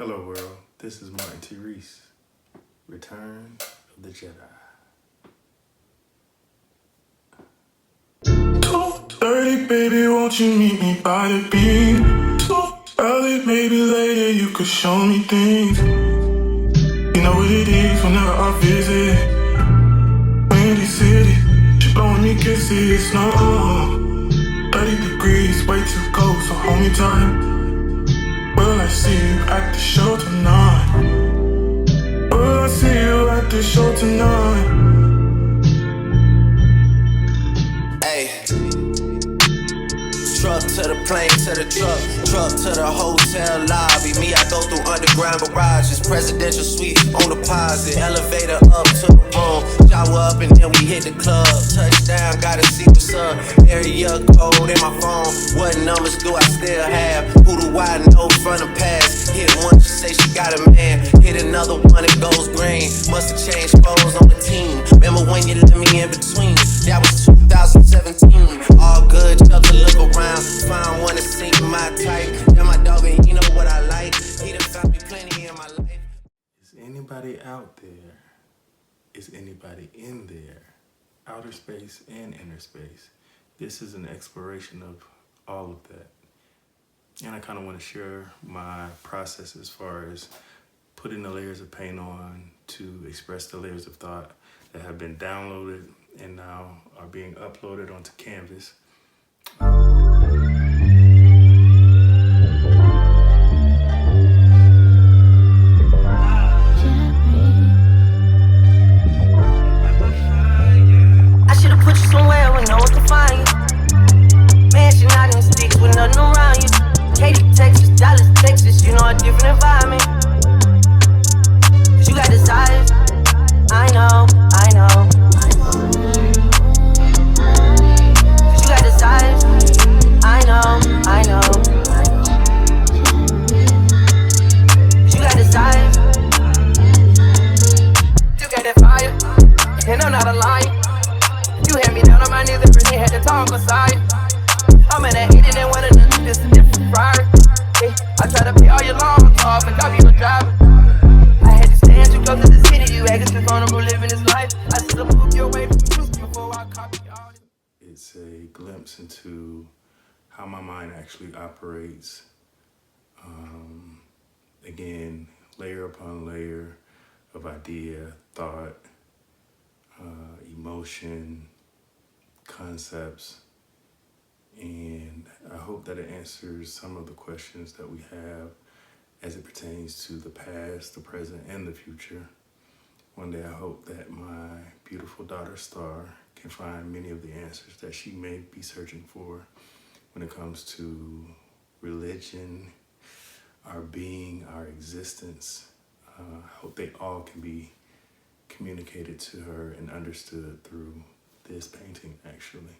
Hello world, this is Martin T. Reese, Return of the Jedi. 2:30, baby, won't you meet me by the beam? Too early, maybe later you could show me things. You know what it is whenever I visit Windy City, she blowing me kisses, no 30 degrees, way too cold, so hold me tight. Will I see you at the show tonight? Will I see you at the show tonight? Hey, truck to the plane, to the truck to the hotel lobby. Me, I go through underground garages, presidential suite on deposit, elevator up to the room, shower up and then we hit the club. Touchdown, gotta see what's up. Area code in my phone, what numbers do I still have? Who do I know from the past? Hit one, she say she got a man. Hit another one, it goes green. Must've changed foes on the team. Remember when you let me in between? That was 2017. All good, just to look around. Find one to sink my type. Then my dog, and you know what I like. He done found me plenty in my life. Is anybody out there? Is anybody in there? Outer space and inner space. This is an exploration of all of that. And I kind of want to share my process as far as putting the layers of paint on to express the layers of thought that have been downloaded and now are being uploaded onto Canvas. I should've put you somewhere where no one can find you. Mansion out in the sticks with nothing around you. Katy, Texas, Dallas, Texas, you know a different environment. Cause you got desires, I know. Cause you got desires, I know. Cause you got desires. You got that fire, and I'm not a liar. You had me down on my knees and really had to talk aside. I'm in that heated and one of them, this a different Ferrari. I try to pay all your loans off and copy your driver. I had to stand too close to the city, you acting too vulnerable living this life. I still move your way from truth before I copy all this. It's a glimpse into how my mind actually operates. Again, layer upon layer of idea, thought, emotion, concepts, and I hope that it answers some of the questions that we have as it pertains to the past, the present, and the future. One day I hope that my beautiful daughter Star can find many of the answers that she may be searching for when it comes to religion, our being, our existence. I hope they all can be communicated to her and understood through this painting, actually.